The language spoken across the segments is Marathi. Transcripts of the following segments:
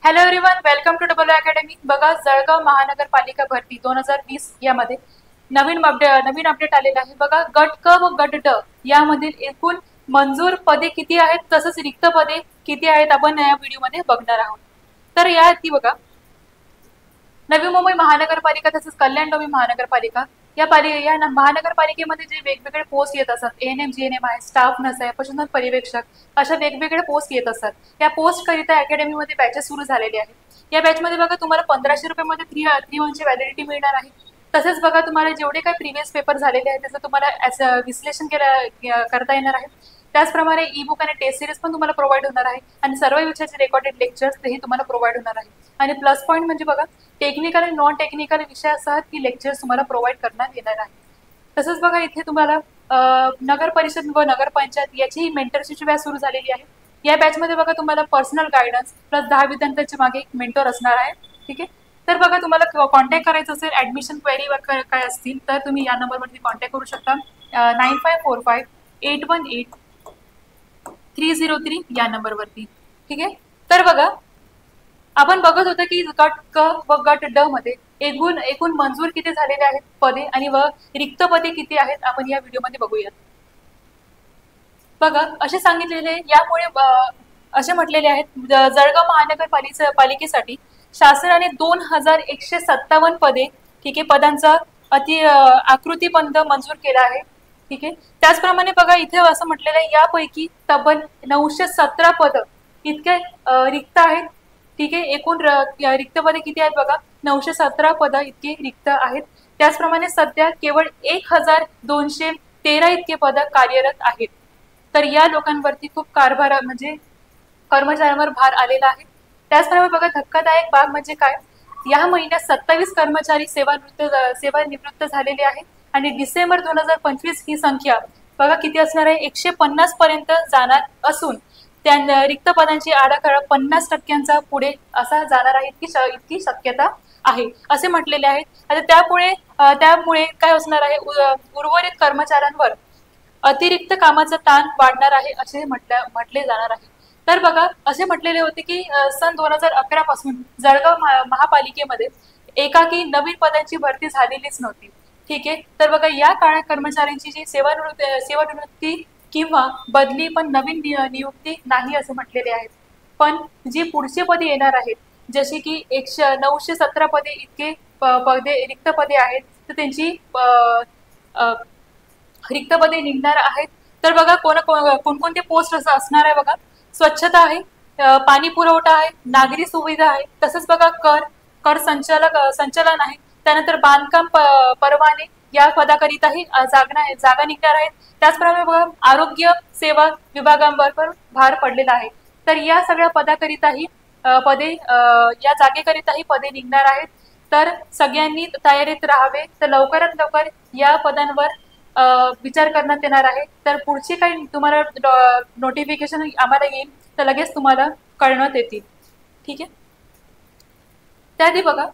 Hello everyone, welcome to double academy. बघा, जळगाव महानगरपालिका भरती 2020 यामध्ये नवीन अपडेट आलेला आहे। बघा, गट क व गट ड यामधील एकूण मंजूर पदे किती आहेत, तसंच रिक्त पदे किती आहेत आपण या व्हिडिओमध्ये बघणार आहोत। तर याआधी बघा, नवी मुंबई महानगरपालिका तसंच कल्याण डोंबिवली महानगरपालिका या महानगरपालिकेमध्ये जे वेगवेगळे पोस्ट येत असतात, एएनएम जीएनएम आहे, स्टाफ नर्स आहे, पशुधन पर्यवेक्षक, अशा वेगवेगळे पोस्ट येत असतात। या पोस्ट करिता अकॅडमीमध्ये बॅचेस सुरू झालेले आहेत। या बॅचमध्ये बघा, तुम्हाला 1500 रुपयामध्ये 3 मंथची व्हॅलिडिटी मिळणार आहे। तसेच बघा, तुम्हाला जेवढे काही प्रिव्हियस पेपर झालेले आहेत त्याचं तुम्हाला विश्लेषण करता येणार आहे। त्याचप्रमाणे ई बुक आणि टेस्ट सिरीज पण तुम्हाला प्रोव्हाइड होणार आहे आणि सर्व विषयाचे रेकॉर्डेड लेक्चर्स तेही तुम्हाला प्रोव्हाइड होणार आहे। आणि प्लस पॉईंट म्हणजे बघा, टेक्निकल आणि नॉन टेक्निकल विषयासह ही लेक्चर्स तुम्हाला प्रोव्हाइड करण्यात येणार आहे। तसंच बघा, इथे तुम्हाला नगर परिषद व नगरपंचायत याची मेंटरशिपची बॅच सुरू झालेली आहे। या बॅचमध्ये बघा, तुम्हाला पर्सनल गायडन्स प्लस 10 विद्यार्थ्यांच्या मागे एक मेंटर असणार आहे। ठीक आहे, तर बघा, तुम्हाला कॉन्टॅक्ट करायचं असेल, ऍडमिशन क्वेरी काय असतील तर तुम्ही या नंबरवरती कॉन्टॅक्ट करू शकता, 9545818303 या नंबरवरती। ठीक आहे, तर बघा, आपण बघत होतो की गट क व गट ड मध्ये एकूण मंजूर किती झालेले आहेत पदे आणि व रिक्त पदे किती आहेत आपण या व्हिडिओमध्ये बघूयात। बघा, असे सांगितलेले यामुळे असे म्हटलेले आहेत, जळगाव महानगरपालिकेसाठी शासनाने 2157 पदे, ठीक आहे, पदांचा आकृतीबंध मंजूर केला आहे। ठीक आहे, त्याचप्रमाणे बघा, इथे असं म्हटलेलं आहे, यापैकी तब्बल 917 पद इतके रिक्त आहेत। ठीक आहे, एकूण रिक्त पदे किती आहेत बघा, 917 पद इतके रिक्त आहेत। त्याचप्रमाणे सध्या केवळ 1213 इतके पद कार्यरत आहेत। तर या लोकांवरती खूप म्हणजे कर्मचाऱ्यांवर भार आलेला आहे। त्याचप्रमाणे बघा, धक्कादायक बाब म्हणजे काय, या महिन्यात 27 कर्मचारी सेवानिवृत्त झालेले आहेत आणि डिसेंबर 2025 ही संख्या बघा किती असणार आहे, 150 पर्यंत जाणार असून त्या रिक्त पदांची आडाखडा 50% पुढे असा जाणार आहे, इतकी शक्यता आहे असे म्हटलेले आहेत। आता त्यामुळे काय असणार आहे, उर्वरित कर्मचाऱ्यांवर अतिरिक्त कामाचा ताण वाढणार आहे असे म्हटले जाणार आहे। तर बघा, असे म्हटलेले होते की सन 2011 पासून जळगाव महापालिकेमध्ये एकाकी नवीन पदांची भरती झालेलीच नव्हती। ठीक आहे, तर बघा, या काळात कर्मचाऱ्यांची जी सेवानिवृत्ती किंवा बदली पण नवीन नियुक्ती नाही असे म्हटलेले आहेत। पण जी पुढची पदे येणार आहेत, जसे की 917 पदे इतके रिक्त पदे आहेत, तर त्यांची रिक्त पदे निघणार आहेत। तर बघा, कोणकोणते पोस्ट असं असणार आहे बघा, स्वच्छता आहे, पाणी पुरवठा आहे, नागरी सुविधा आहे, तसंच बघा कर संचालन आहे, त्यानंतर बांधकाम परवाने या पदाकरिताही जागा निघणार आहेत। त्याचप्रमाणे बघा, आरोग्य सेवा विभागांवर भार पडलेला आहे। तर या सगळ्या पदाकरिताही या जागेकरिताही पदे निघणार आहेत। तर सगळ्यांनी तयारीत राहावे। तर लवकरात लवकर या पदांवर विचार करण्यात येणार आहे। तर पुढची काही तुम्हाला नोटिफिकेशन आम्हाला येईल तर लगेच तुम्हाला कळण्यात येतील। ठीक आहे, त्याआधी बघा,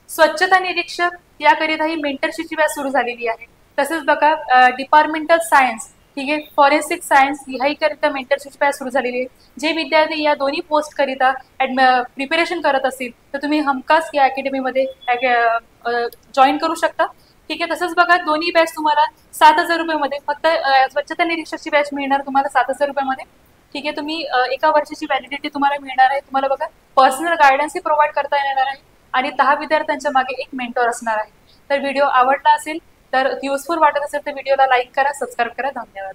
स्वच्छता निरीक्षक याकरिताही मेंटरशिपची बॅच सुरू झालेली आहे। तसेच बघा, डिपार्टमेंटल सायन्स, ठीक आहे, फॉरेन्सिक सायन्स ह्याही करिता मेंटरशिपची बॅच सुरू झालेली आहे। जे विद्यार्थी या दोन्ही पोस्ट करिता प्रिपरेशन करत असतील तर तुम्ही हमखास या अकॅडमीमध्ये जॉईन करू शकता। ठीक आहे, तसंच बघा, दोन्ही बॅच तुम्हाला 7000 रुपयामध्ये, फक्त स्वच्छता निरीक्षकची बॅच मिळणार तुम्हाला 7000 रुपयामध्ये। ठीक आहे, तुम्ही एका वर्षाची व्हॅलिडिटी तुम्हाला मिळणार आहे। तुम्हाला बघा, पर्सनल गायडन्सही प्रोव्हाइड करता येणार आहे आणि 10 विद्यार्थ्यांच्या मागे एक मेंटर असणार आहे। तर व्हिडिओ आवडला असेल तर, युजफुल वाटत असेल तर व्हिडिओला लाईक करा, सबस्क्राईब करा। धन्यवाद।